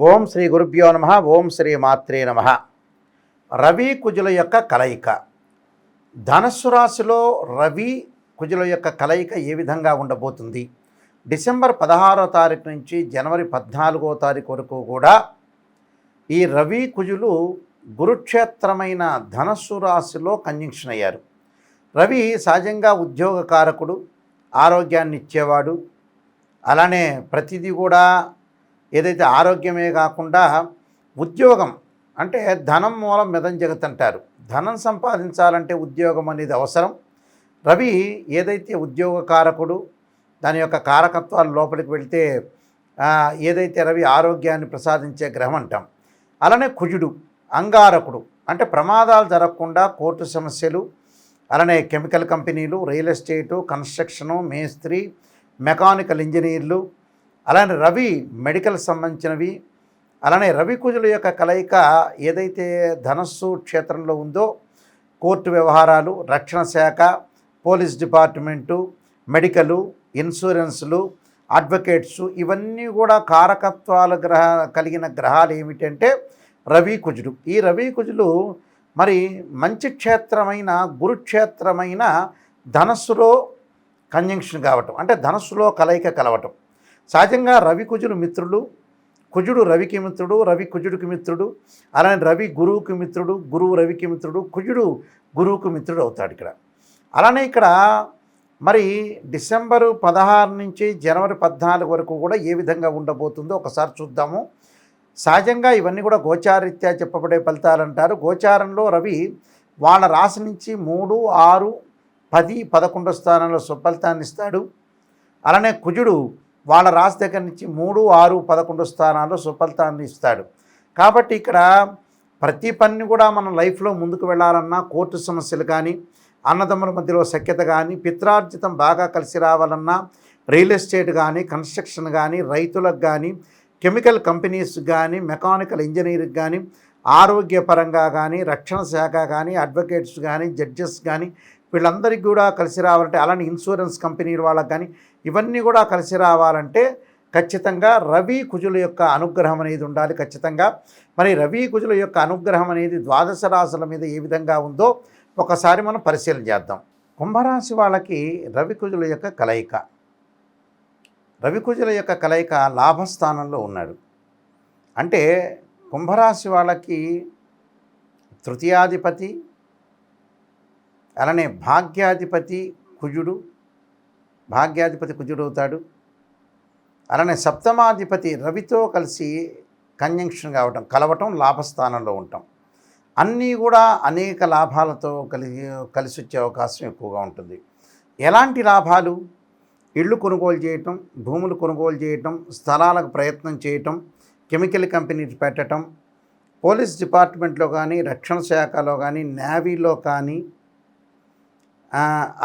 ఓం శ్రీ గురుభ్యో నమ. ఓం శ్రీ మాత్రే నమ. రవి కుజుల యొక్క కలయిక. ధనస్సు రాశిలో రవి కుజుల యొక్క కలయిక ఏ విధంగా ఉండబోతుంది? డిసెంబర్ 16వ తారీఖు నుంచి జనవరి 14వ తారీఖు వరకు కూడా ఈ రవి కుజులు గురుక్షేత్రమైన ధనస్సు రాశిలో కంజంక్షన్ అయ్యారు. రవి సహజంగా ఉద్యోగకారకుడు, ఆరోగ్యాన్ని ఇచ్చేవాడు. అలానే ప్రతిదీ కూడా ఏదైతే ఆరోగ్యమే కాకుండా ఉద్యోగం అంటే ధనం మూలం మిదం జగత్ అంటారు. ధనం సంపాదించాలంటే ఉద్యోగం అనేది అవసరం. రవి ఏదైతే ఉద్యోగకారకుడు, దాని యొక్క కారకత్వాలు లోపలికి వెళ్తే ఏదైతే రవి ఆరోగ్యాన్ని ప్రసాదించే గ్రహం అంటాం. అలానే కుజుడు అంగారకుడు, అంటే ప్రమాదాలు జరగకుండా కోర్టు సమస్యలు, అలానే కెమికల్ కంపెనీలు, రియల్ ఎస్టేటు, కన్స్ట్రక్షను, మేస్త్రి, మెకానికల్ ఇంజనీర్లు, అలానే రవి మెడికల్ సంబంధించినవి. అలానే రవి కుజుల యొక్క కలయిక ఏదైతే ధనస్సు క్షేత్రంలో ఉందో కోర్టు వ్యవహారాలు, రక్షణ శాఖ, పోలీస్ డిపార్ట్మెంటు, మెడికలు, ఇన్సూరెన్సులు, అడ్వకేట్సు, ఇవన్నీ కూడా కారకత్వాలు కలిగిన గ్రహాలు ఏమిటంటే రవి కుజుడు. ఈ రవి కుజులు మరి మంచి క్షేత్రమైన గురుక్షేత్రమైన ధనస్సులో కంజంక్షన్ కావటం, అంటే ధనస్సులో కలయిక కలవటం. సహజంగా రవి కుజులు మిత్రులు. కుజుడు రవికి మిత్రుడు, రవి కుజుడికి మిత్రుడు. అలానే రవి గురువుకి మిత్రుడు, గురువు రవికి మిత్రుడు, కుజుడు గురువుకు మిత్రుడు అవుతాడు ఇక్కడ. అలానే ఇక్కడ మరి డిసెంబరు 16 నుంచి జనవరి 14 వరకు కూడా ఏ విధంగా ఉండబోతుందో ఒకసారి చూద్దాము. సహజంగా ఇవన్నీ కూడా గోచారీత్యా చెప్పబడే ఫలితాలు అంటారు. గోచారంలో రవి వాళ్ళ రాశి నుంచి 3, 6, 10, 11 స్థానంలో సుఫలితాన్ని ఇస్తాడు. అలానే కుజుడు వాళ్ళ రాశి దగ్గర నుంచి 3, 6, 11 స్థానాల్లో సుఫలితాన్ని ఇస్తాడు. కాబట్టి ఇక్కడ ప్రతి పని కూడా మనం లైఫ్లో ముందుకు వెళ్ళాలన్నా, కోర్టు సమస్యలు కానీ, అన్నదమ్ముల మధ్యలో సఖ్యత కానీ, పిత్రార్జితం బాగా కలిసి రావాలన్నా, రియల్ ఎస్టేట్ కానీ, కన్స్ట్రక్షన్ కానీ, రైతులకు కానీ, కెమికల్ కంపెనీస్ కానీ, మెకానికల్ ఇంజనీరింగ్ కానీ, ఆరోగ్యపరంగా కానీ, రక్షణ శాఖ కానీ, అడ్వకేట్స్ కానీ, జడ్జెస్ కానీ, వీళ్ళందరికీ కూడా కలిసి రావాలంటే, అలానే ఇన్సూరెన్స్ కంపెనీల వాళ్ళకి కానీ ఇవన్నీ కూడా కలిసి రావాలంటే ఖచ్చితంగా రవి కుజుల యొక్క అనుగ్రహం అనేది ఉండాలి ఖచ్చితంగా. మరి రవి కుజుల యొక్క అనుగ్రహం అనేది ద్వాదశ రాశుల మీద ఏ విధంగా ఉందో ఒకసారి మనం పరిశీలన చేద్దాం. కుంభరాశి వాళ్ళకి రవి కుజుల యొక్క కలయిక. రవి కుజుల యొక్క కలయిక లాభస్థానంలో ఉన్నాడు. అంటే కుంభరాశి వాళ్ళకి తృతీయాధిపతి, అలానే భాగ్యాధిపతి కుజుడు, భాగ్యాధిపతి కుజుడు అవుతాడు. అలానే సప్తమాధిపతి రవితో కలిసి కంజంక్షన్ కావటం, కలవటం, లాభస్థానంలో ఉంటాం. అన్నీ కూడా అనేక లాభాలతో కలిసి వచ్చే అవకాశం ఎక్కువగా ఉంటుంది. ఎలాంటి లాభాలు? ఇళ్ళు కొనుగోలు చేయటం, భూములు కొనుగోలు చేయటం, స్థలాలకు ప్రయత్నం చేయటం, కెమికల్ కంపెనీలు పెట్టడం, పోలీస్ డిపార్ట్మెంట్లో కానీ, రక్షణ శాఖలో కానీ, నేవీలో కానీ,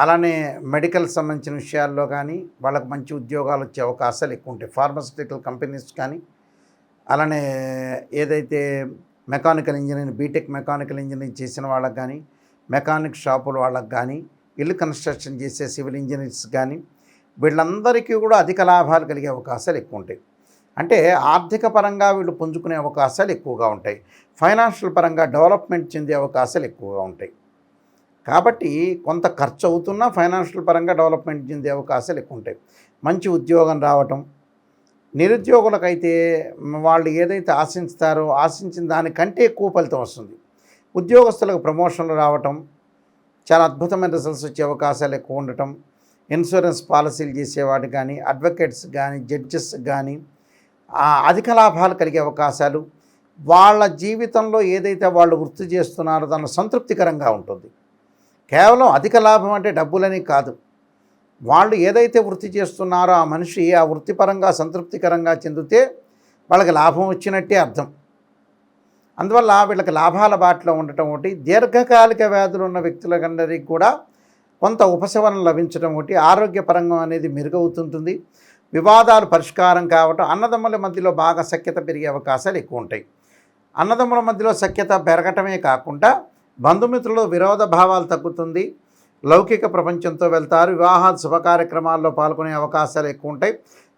అలానే మెడికల్ సంబంధించిన విషయాల్లో కానీ వాళ్ళకి మంచి ఉద్యోగాలు వచ్చే అవకాశాలు ఎక్కువ ఉంటాయి. ఫార్మాస్యూటికల్ కంపెనీస్ కానీ, అలానే ఏదైతే mechanical engineering, BTech mechanical engineering చేసిన వాళ్ళకి కానీ, మెకానిక్ షాపుల వాళ్ళకి కానీ, ఇల్లు కన్స్ట్రక్షన్ చేసే సివిల్ ఇంజనీర్స్ కానీ, వీళ్ళందరికీ కూడా అధిక లాభాలు కలిగే అవకాశాలు ఎక్కువ ఉంటాయి. అంటే ఆర్థిక పరంగా వీళ్ళు పుంజుకునే అవకాశాలు ఎక్కువగా ఉంటాయి. ఫైనాన్షియల్ పరంగా డెవలప్మెంట్ చెందే అవకాశాలు ఎక్కువగా ఉంటాయి. కాబట్టి కొంత ఖర్చు అవుతున్నా ఫైనాన్షియల్ పరంగా డెవలప్మెంట్ చెందే అవకాశాలు ఎక్కువ ఉంటాయి. మంచి ఉద్యోగం రావటం, నిరుద్యోగులకైతే వాళ్ళు ఏదైతే ఆశిస్తారో ఆశించిన దానికంటే ఎక్కువ ఫలితం వస్తుంది. ఉద్యోగస్తులకు ప్రమోషన్లు రావటం, చాలా అద్భుతమైన రిజల్ట్స్ వచ్చే అవకాశాలు ఎక్కువ ఉండటం, ఇన్సూరెన్స్ పాలసీలు చేసేవాడు కానీ, అడ్వకేట్స్ కానీ, జడ్జెస్ కానీ అధిక లాభాలు కలిగే అవకాశాలు, వాళ్ళ జీవితంలో ఏదైతే వాళ్ళు వృత్తి చేస్తున్నారో దానిలో సంతృప్తికరంగా ఉంటుంది. కేవలం అధిక లాభం అంటే డబ్బులని కాదు, వాళ్ళు ఏదైతే వృత్తి చేస్తున్నారో ఆ మనిషి ఆ వృత్తిపరంగా సంతృప్తికరంగా చెందితే వాళ్ళకి లాభం వచ్చినట్టే అర్థం. అందువల్ల వీళ్ళకి లాభాల బాటలో ఉండటం ఒకటి, దీర్ఘకాలిక వ్యాధులు ఉన్న వ్యక్తులందరికీ కూడా కొంత ఉపశమనం లభించడం ఒకటి, ఆరోగ్యపరంగా అనేది మెరుగవుతుంటుంది, వివాదాలు పరిష్కారం కావటం, అన్నదమ్ముల మధ్యలో బాగా సఖ్యత పెరిగే అవకాశాలు ఎక్కువ ఉంటాయి. అన్నదమ్ముల మధ్యలో సఖ్యత పెరగటమే కాకుండా బంధుమిత్రులు విరోధ భావాలు తగ్గుతుంది, లౌకిక ప్రపంచంతో వెళ్తారు, వివాహాలు శుభ కార్యక్రమాల్లో పాల్గొనే అవకాశాలు ఎక్కువ ఉంటాయి.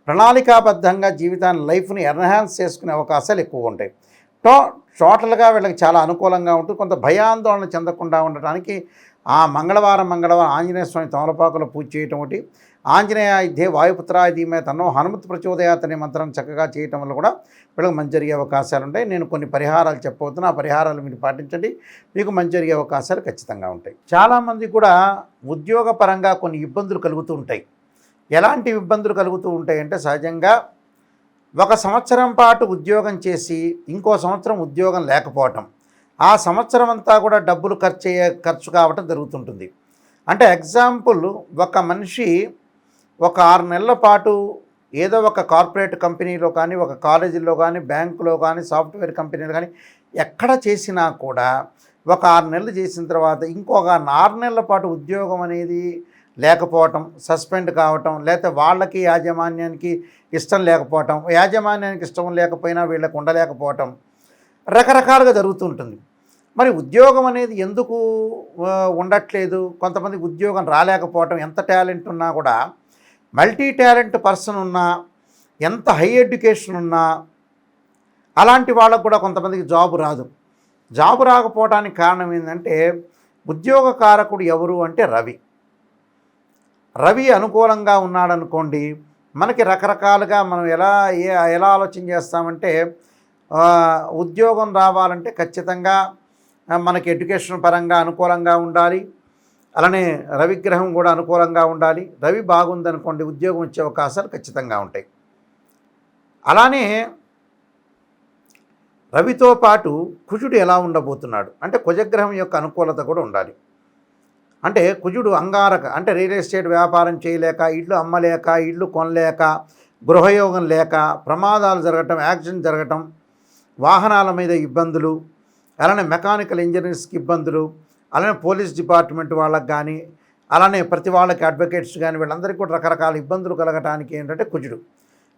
ప్రణాళికాబద్ధంగా జీవితాన్ని లైఫ్ని ఎన్హాన్స్ చేసుకునే అవకాశాలు ఎక్కువగా ఉంటాయి. టోటల్గా వీళ్ళకి చాలా అనుకూలంగా ఉంటుంది. కొంత భయాందోళన చెందకుండా ఉండటానికి ఆ మంగళవారం ఆంజనేయ స్వామి తమలపాకులు పూజ చేయటం ఒకటి, ఆంజనేయ యుద్ధే వాయుపుత్రాయ ధీమే తన్నో హనుమత్ ప్రచోదయాత్ అనే మంత్రం చక్కగా చేయటం వల్ల కూడా వీళ్ళకి మంచి జరిగే అవకాశాలు ఉంటాయి. నేను కొన్ని పరిహారాలు చెప్పబోతున్నా, ఆ పరిహారాలు మీరు పాటించండి, మీకు మంచి జరిగే అవకాశాలు ఖచ్చితంగా ఉంటాయి. చాలామంది కూడా ఉద్యోగపరంగా కొన్ని ఇబ్బందులు కలుగుతూ ఉంటాయి. ఎలాంటి ఇబ్బందులు కలుగుతూ ఉంటాయంటే, సహజంగా 1 సంవత్సరం పాటు ఉద్యోగం చేసి ఇంకో సంవత్సరం ఉద్యోగం లేకపోవటం, ఆ సంవత్సరం అంతా కూడా డబ్బులు ఖర్చు కావటం జరుగుతుంటుంది. అంటే ఎగ్జాంపుల్, ఒక మనిషి ఒక 6 నెలల పాటు ఏదో ఒక కార్పొరేట్ కంపెనీలో కానీ, ఒక కాలేజీలో కానీ, బ్యాంకులో కానీ, సాఫ్ట్వేర్ కంపెనీలో కానీ ఎక్కడ చేసినా కూడా ఒక 6 నెలలు చేసిన తర్వాత ఇంకొక 6 నెలల పాటు ఉద్యోగం అనేది లేకపోవటం, సస్పెండ్ కావటం, లేకపోతే వాళ్ళకి యాజమాన్యానికి ఇష్టం లేకపోవటం, యాజమాన్యానికి ఇష్టం లేకపోయినా వీళ్ళకి ఉండలేకపోవటం, రకరకాలుగా జరుగుతుంటుంది. మరి ఉద్యోగం అనేది ఎందుకు ఉండట్లేదు? కొంతమందికి ఉద్యోగం రాలేకపోవటం, ఎంత టాలెంట్ ఉన్నా కూడా, మల్టీ టాలెంట్ పర్సన్ ఉన్నా, ఎంత హై ఎడ్యుకేషన్ ఉన్నా, అలాంటి వాళ్ళకు కూడా కొంతమందికి జాబు రాదు. జాబు రాకపోవడానికి కారణం ఏంటంటే, ఉద్యోగ కారకుడు ఎవరు అంటే రవి అనుకూలంగా ఉన్నాడనుకోండి, మనకి రకరకాలుగా మనం ఎలా ఆలోచన చేస్తామంటే, ఉద్యోగం రావాలంటే ఖచ్చితంగా మనకి ఎడ్యుకేషన్ పరంగా అనుకూలంగా ఉండాలి, అలానే రవిగ్రహం కూడా అనుకూలంగా ఉండాలి. రవి బాగుందనుకోండి, ఉద్యోగం వచ్చే అవకాశాలు ఖచ్చితంగా ఉంటాయి. అలానే రవితో పాటు కుజుడు ఎలా ఉండబోతున్నాడు అంటే, కుజగ్రహం యొక్క అనుకూలత కూడా ఉండాలి. అంటే కుజుడు అంగారక, అంటే రియల్ ఎస్టేట్ వ్యాపారం చేయలేక, ఇళ్ళు అమ్మలేక, ఇళ్ళు కొనలేక, గృహయోగం లేక, ప్రమాదాలు జరగటం, యాక్సిడెంట్ జరగటం, వాహనాల మీద ఇబ్బందులు, అలానే మెకానికల్ ఇంజనీర్స్కి ఇబ్బందులు, అలానే పోలీస్ డిపార్ట్మెంట్ వాళ్ళకి కానీ, అలానే ప్రతి వాళ్ళకి అడ్వకేట్స్ కానీ, వీళ్ళందరికీ కూడా రకరకాల ఇబ్బందులు కలగటానికి ఏంటంటే కుజుడు.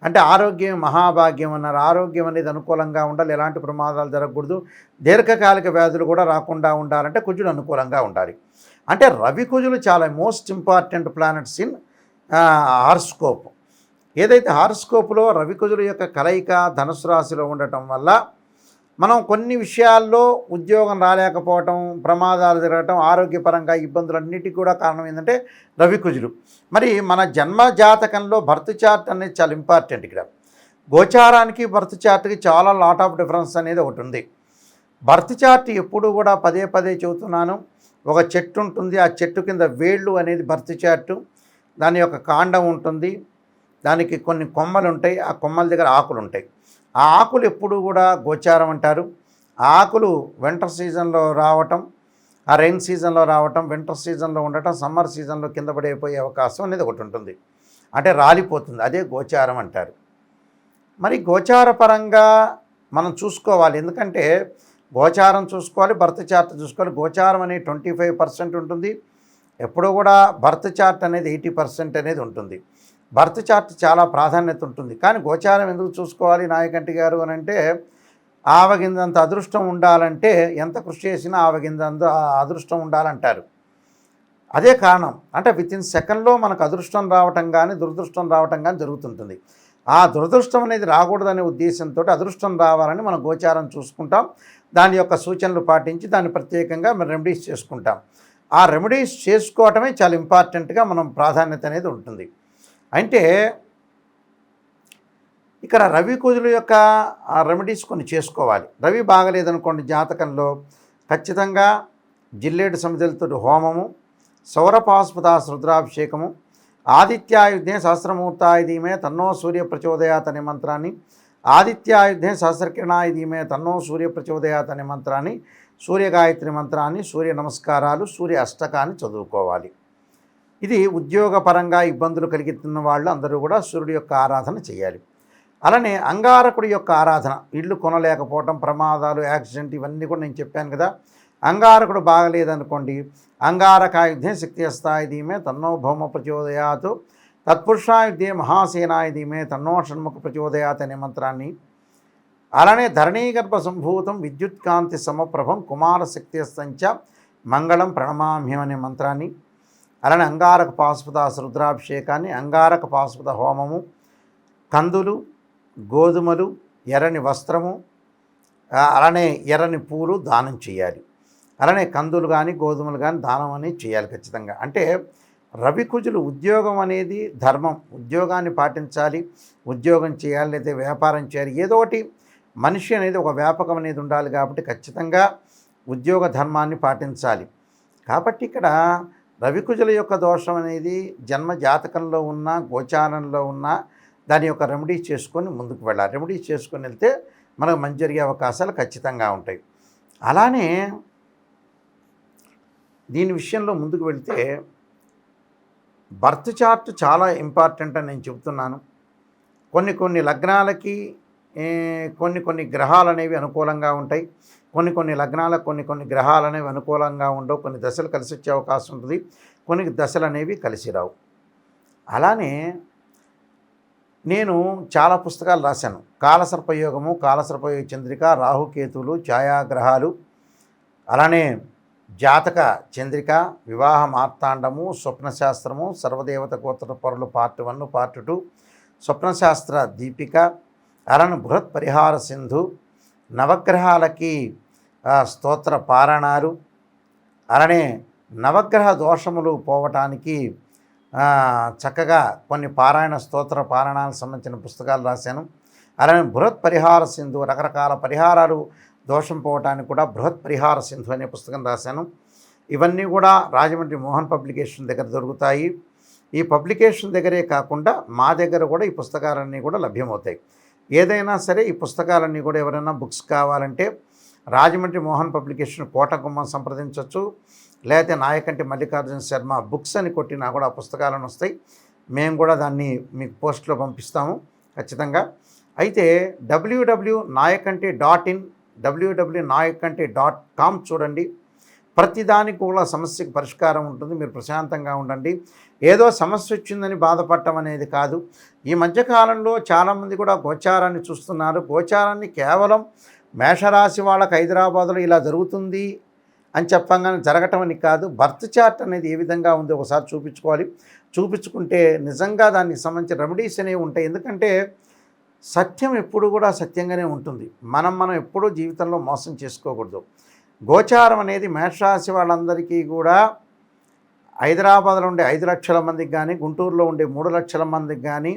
అంటే ఆరోగ్యం మహాభాగ్యం అన్నారు. ఆరోగ్యం అనేది అనుకూలంగా ఉండాలి, ఎలాంటి ప్రమాదాలు జరగకూడదు, దీర్ఘకాలిక వ్యాధులు కూడా రాకుండా ఉండాలంటే కుజుడు అనుకూలంగా ఉండాలి. అంటే రవి కుజులు చాలా most important planets in horoscope. ఏదైతే హారోస్కోప్లో రవి కుజుల యొక్క కలయిక ధనుసు రాశిలో ఉండటం వల్ల మనం కొన్ని విషయాల్లో ఉద్యోగం రాలేకపోవటం, ప్రమాదాలు జరగటం, ఆరోగ్యపరంగా ఇబ్బందులన్నిటికీ కూడా కారణం ఏంటంటే రవి కుజులు. మరి మన జన్మ జాతకంలో బర్త్ చార్ట్ అనేది చాలా ఇంపార్టెంట్. ఇక్కడ గోచారానికి బర్త్ చార్ట్కి చాలా లాట్ ఆఫ్ డిఫరెన్స్ అనేది ఒకటి ఉంది. బర్త్ చార్ట్ ఎప్పుడు కూడా పదే చెబుతున్నాను, ఒక చెట్టు ఉంటుంది, ఆ చెట్టు కింద వేళ్ళు అనేది బర్త్ చార్టు, దాని యొక్క కాండం ఉంటుంది, దానికి కొన్ని కొమ్మలు ఉంటాయి, ఆ కొమ్మల దగ్గర ఆకులు ఉంటాయి. ఆ ఆకులు ఎప్పుడు కూడా గోచారం అంటారు. ఆ ఆకులు వింటర్ సీజన్లో రావటం, ఆ రైన్ సీజన్లో రావటం, వింటర్ సీజన్లో ఉండటం, సమ్మర్ సీజన్లో కింద పడిపోయే అవకాశం అనేది ఒకటి ఉంటుంది, అంటే రాలిపోతుంది, అదే గోచారం అంటారు. మరి గోచార పరంగా మనం చూసుకోవాలి, ఎందుకంటే గోచారం చూసుకోవాలి, బర్త్ చార్ట్ చూసుకోవాలి. గోచారం అనేది 25% ఉంటుంది, ఎప్పుడూ కూడా బర్త్ చార్ట్ అనేది 80% అనేది ఉంటుంది. బర్త్ చార్ట్ చాలా ప్రాధాన్యత ఉంటుంది. కానీ గోచారం ఎందుకు చూసుకోవాలి నాయకంటి గారు అని అంటే, ఆవగిందంత అదృష్టం ఉండాలంటే ఎంత కృషి చేసినా ఆవగిందంత అదృష్టం ఉండాలంటారు. అదే కారణం, అంటే వితిన్ సెకండ్లో మనకు అదృష్టం రావటం కానీ దురదృష్టం రావటం కానీ జరుగుతుంటుంది. ఆ దురదృష్టం అనేది రాకూడదనే ఉద్దేశంతో అదృష్టం రావాలని మనం గోచారం చూసుకుంటాం, దాని యొక్క సూచనలు పాటించి దాన్ని ప్రత్యేకంగా మనం రెమెడీస్ చేసుకుంటాం. ఆ రెమెడీస్ చేసుకోవటమే చాలా ఇంపార్టెంట్గా మనం ప్రాధాన్యత అనేది ఉంటుంది. అంటే ఇక్కడ రవి కుజుల యొక్క రెమెడీస్ కొన్ని చేసుకోవాలి. రవి బాగలేదనుకోండి జాతకంలో, ఖచ్చితంగా జిల్లేడు సమితులతో హోమము, సౌరపాస్పదాస రుద్రాభిషేకము, ఆదిత్యాయుధే సహస్రమూర్తాయ ధీమే తన్నో సూర్య ప్రచోదయాత్ అనే మంత్రాన్ని, ఆదిత్యాయుధే సహస్రకిరణాయ ధీమే తన్నో సూర్య ప్రచోదయాత్ అనే మంత్రాన్ని, సూర్యగాయత్రి మంత్రాన్ని, సూర్య నమస్కారాలు, సూర్య అష్టకాన్ని చదువుకోవాలి. ఇది ఉద్యోగపరంగా ఇబ్బందులు కలిగిస్తున్న వాళ్ళు అందరూ కూడా సూర్యుడి యొక్క ఆరాధన చేయాలి. అలానే అంగారకుడి యొక్క ఆరాధన, ఇళ్ళు కొనలేకపోవటం, ప్రమాదాలు, యాక్సిడెంట్, ఇవన్నీ కూడా నేను చెప్పాను కదా. అంగారకుడు బాగలేదనుకోండి, అంగారకాయుధే శక్తిహస్తాయ ధీమే తన్నో భౌమ ప్రచోదయాత్, తత్పురుషాయుధే మహాసేనాయ ధీమే తన్నో షణ్ముఖ ప్రచోదయాత్ అనే మంత్రాన్ని, అలానే ధరణీగర్భ సంభూతం విద్యుత్కాంతి సమప్రభం కుమారశక్తిహస్తంచ మంగళం ప్రణమామ్యం అనే మంత్రాన్ని, అలానే అంగారక పాశుపత రుద్రాభిషేకాన్ని, అంగారక పాశుపత హోమము, కందులు, గోధుమలు, ఎర్రని వస్త్రము, అలానే ఎర్రని పూలు దానం చేయాలి. అలానే కందులు కానీ గోధుమలు కానీ దానం అనేది చేయాలి ఖచ్చితంగా. అంటే రవి కుజులు ఉద్యోగం అనేది ధర్మం, ఉద్యోగాన్ని పాటించాలి, ఉద్యోగం చేయాలి, లేదా వ్యాపారం చేయాలి, ఏదో ఒకటి మనిషి అనేది ఒక వ్యాపకం అనేది ఉండాలి కాబట్టి ఖచ్చితంగా ఉద్యోగ ధర్మాన్ని పాటించాలి. కాబట్టి ఇక్కడ రవికుజుల యొక్క దోషం అనేది జన్మ జాతకంలో ఉన్న, గోచారంలో ఉన్న దాని యొక్క రెమెడీ చేసుకొని ముందుకు వెళ్ళాలి. రెమెడీ చేసుకొని వెళ్తే మనకు మంచి జరిగే అవకాశాలు ఖచ్చితంగా ఉంటాయి. అలానే దీని విషయంలో ముందుకు వెళితే బర్త్ చార్ట్ చాలా ఇంపార్టెంట్ అని నేను చెబుతున్నాను. కొన్ని లగ్నాలకి కొన్ని గ్రహాలు అనేవి అనుకూలంగా ఉంటాయి, కొన్ని లగ్నాలకు కొన్ని గ్రహాలు అనేవి అనుకూలంగా ఉండవు, కొన్ని దశలు కలిసి వచ్చే అవకాశం ఉంటుంది, కొన్ని దశలు అనేవి కలిసి రావు. అలానే నేను చాలా పుస్తకాలు రాశాను. కాలసర్పయోగము, కాలసర్పయోగ చంద్రిక, రాహుకేతువులు, ఛాయాగ్రహాలు, అలానే జాతక చంద్రిక, వివాహ మార్తాండము, స్వప్నశాస్త్రము, సర్వదేవత గోత్ర పొరలు పార్ట్ 1, పార్ట్ 2, స్వప్నశాస్త్ర దీపిక, అలానే బృహత్ పరిహార సింధు, నవగ్రహాలకి స్తోత్ర పారాయణాలు, అలానే నవగ్రహ దోషములు పోవటానికి చక్కగా కొన్ని పారాయణ స్తోత్ర పారాయణాలకు సంబంధించిన పుస్తకాలు రాశాను. అలానే బృహత్ పరిహార సింధు, రకరకాల పరిహారాలు దోషం పోవటానికి కూడా బృహత్ పరిహార సింధు అనే పుస్తకం రాశాను. ఇవన్నీ కూడా రాజమండ్రి మోహన్ పబ్లికేషన్ దగ్గర దొరుకుతాయి. ఈ పబ్లికేషన్ దగ్గరే కాకుండా మా దగ్గర కూడా ఈ పుస్తకాలన్నీ కూడా లభ్యమవుతాయి. ఏదైనా సరే ఈ పుస్తకాలన్నీ కూడా ఎవరైనా బుక్స్ కావాలంటే రాజమండ్రి మోహన్ పబ్లికేషన్ కోటగుమ్మం సంప్రదించవచ్చు, లేకపోతే నాయకంటి మల్లికార్జున శర్మ బుక్స్ అని కొట్టినా కూడా ఆ పుస్తకాలను వస్తాయి. మేము కూడా దాన్ని మీకు పోస్ట్లో పంపిస్తాము ఖచ్చితంగా. అయితే www.nayakanti.in, www.nayakanti.com చూడండి. ప్రతిదానికి కూడా సమస్యకు పరిష్కారం ఉంటుంది. మీరు ప్రశాంతంగా ఉండండి. ఏదో సమస్య వచ్చిందని బాధపడటం అనేది కాదు. ఈ మధ్యకాలంలో చాలామంది కూడా గోచారాన్ని చూస్తున్నారు. గోచారాన్ని కేవలం మేషరాశి వాళ్ళకి హైదరాబాద్లో ఇలా జరుగుతుంది అని చెప్పంగానే జరగటం అని కాదు. బర్త్ చార్ట్ అనేది ఏ విధంగా ఉందో ఒకసారి చూపించుకోవాలి. చూపించుకుంటే నిజంగా దానికి సంబంధించిన రెమెడీస్ అనేవి ఉంటాయి. ఎందుకంటే సత్యం ఎప్పుడు కూడా సత్యంగానే ఉంటుంది. మనం ఎప్పుడూ జీవితంలో మోసం చేసుకోకూడదు. గోచారం అనేది మేషరాశి వాళ్ళందరికీ కూడా హైదరాబాద్లో ఉండే 5 లక్షల మందికి కానీ, గుంటూరులో ఉండే 3 లక్షల మందికి కానీ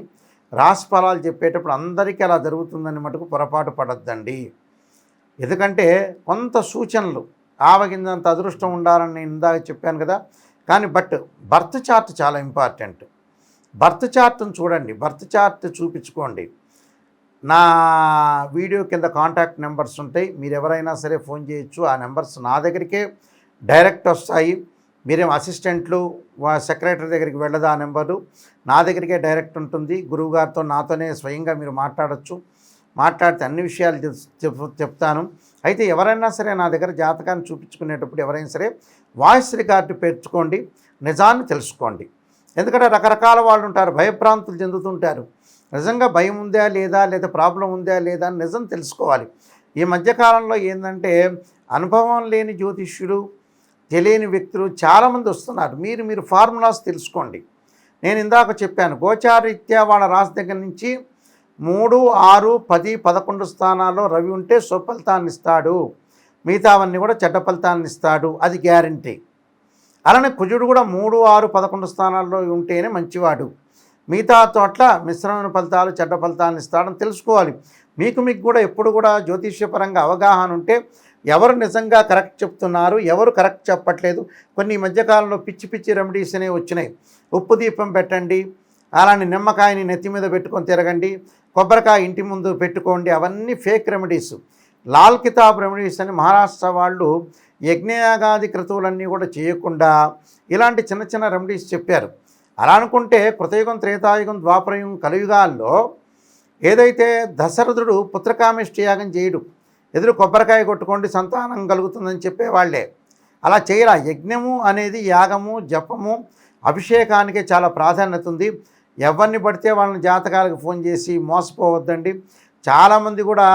రాశి ఫలాలు చెప్పేటప్పుడు అందరికీ అలా జరుగుతుందని మటుకు పొరపాటు పడద్దండి. ఎందుకంటే కొంత సూచనలు ఆవగిందంత అదృష్టం ఉండాలని నేను ఇందాక చెప్పాను కదా. కానీ బర్త్ చార్ట్ చాలా ఇంపార్టెంట్. బర్త్ చార్ట్ను చూడండి, బర్త్ చార్ట్ చూపించుకోండి. నా వీడియో కింద కాంటాక్ట్ నెంబర్స్ ఉంటాయి. మీరు ఎవరైనా సరే ఫోన్ చేయొచ్చు. ఆ నెంబర్స్ నా దగ్గరికే డైరెక్ట్ వస్తాయి. మీరేం అసిస్టెంట్లు సెక్రటరీ దగ్గరికి వెళ్ళదు. ఆ నెంబరు నా దగ్గరికే డైరెక్ట్ ఉంటుంది. గురువుగారితో నాతోనే స్వయంగా మీరు మాట్లాడచ్చు. మాట్లాడితే అన్ని విషయాలు చెప్తాను. అయితే ఎవరైనా సరే నా దగ్గర జాతకాన్ని చూపించుకునేటప్పుడు ఎవరైనా సరే వాయిస్ రికార్డు పెట్టుకోండి, నిజాన్ని తెలుసుకోండి. ఎందుకంటే రకరకాల వాళ్ళు ఉంటారు, భయభ్రాంతులు చెందుతుంటారు. నిజంగా భయం ఉందా లేదా ప్రాబ్లం ఉందా లేదా అని నిజం తెలుసుకోవాలి. ఈ మధ్యకాలంలో ఏంటంటే అనుభవం లేని జ్యోతిష్యులు, తెలియని వ్యక్తులు చాలామంది వస్తున్నారు. మీరు ఫార్ములాస్ తెలుసుకోండి. నేను ఇందాక చెప్పాను, గోచారీత్యా వాళ్ళ రాశి దగ్గర నుంచి 3, 6, 10, 11 స్థానాల్లో రవి ఉంటే సుఫలితాన్ని ఇస్తాడు, మిగతావన్నీ కూడా చెడ్డ ఫలితాన్ని ఇస్తాడు, అది గ్యారంటీ. అలానే కుజుడు కూడా 3, 6, 11 స్థానాల్లో ఉంటేనే మంచివాడు, మిగతా చోట్ల మిశ్రమైన ఫలితాలు, చెడ్డ ఫలితాలను ఇస్తాడని తెలుసుకోవాలి. మీకు కూడా ఎప్పుడు కూడా జ్యోతిష్యపరంగా అవగాహన ఉంటే ఎవరు నిజంగా కరెక్ట్ చెప్తున్నారు, ఎవరు కరెక్ట్ చెప్పట్లేదు. కొన్ని మధ్యకాలంలో పిచ్చి రెమెడీస్ అనేవి వచ్చినాయి. ఉప్పు దీపం పెట్టండి, అలానే నిమ్మకాయని నెత్తి మీద పెట్టుకొని తిరగండి, కొబ్బరికాయ ఇంటి ముందు పెట్టుకోండి, అవన్నీ ఫేక్ రెమెడీస్. లాల్ కితాబ్ రెమెడీస్ అని మహారాష్ట్ర వాళ్ళు యజ్ఞయాగాది క్రతువులన్నీ కూడా చేయకుండా ఇలాంటి చిన్న రెమెడీస్ చెప్పారు. అలా అనుకుంటే కృతయుగం, త్రేతాయుగం, ద్వాపరయుగం, కలియుగాల్లో ఏదైతే దశరథుడు పుత్రకామేష్టి యాగం చేయడు, ఎదురు కొబ్బరికాయ కొట్టుకోండి సంతానం కలుగుతుందని చెప్పేవాళ్లే. అలా చేయరా. యజ్ఞము అనేది యాగము, జపము, అభిషేకానికే చాలా ప్రాధాన్యత ఉంది. ఎవరిని పడితే వాళ్ళని జాతకాలకు ఫోన్ చేసి మోసపోవద్దండి. చాలామంది కూడా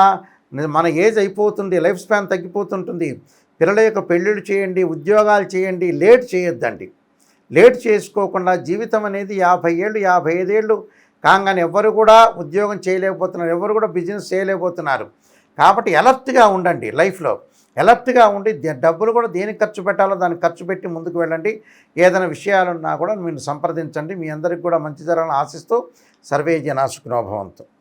మన ఏజ్ అయిపోతుంది, లైఫ్ స్పాన్ తగ్గిపోతుంటుంది, పిల్లల యొక్క పెళ్ళిళ్ళు చేయండి, ఉద్యోగాలు చేయండి, లేట్ చేయొద్దండి. లేట్ చేసుకోకుండా జీవితం అనేది 50 ఏళ్ళు 55 ఏళ్ళు కాగానే ఎవరు కూడా ఉద్యోగం చేయలేకపోతున్నారు, ఎవరు కూడా బిజినెస్ చేయలేకపోతున్నారు. కాబట్టి అలర్ట్గా ఉండండి, లైఫ్లో అలర్ట్గా ఉండి డబ్బులు కూడా దేనికి ఖర్చు పెట్టాలో దానికి ఖర్చు పెట్టి ముందుకు వెళ్ళండి. ఏదైనా విషయాలున్నా కూడా మీరు సంప్రదించండి. మీ అందరికి కూడా మంచి జరగాలని ఆశిస్తూ సర్వే జనా సుఖినో భవంతు.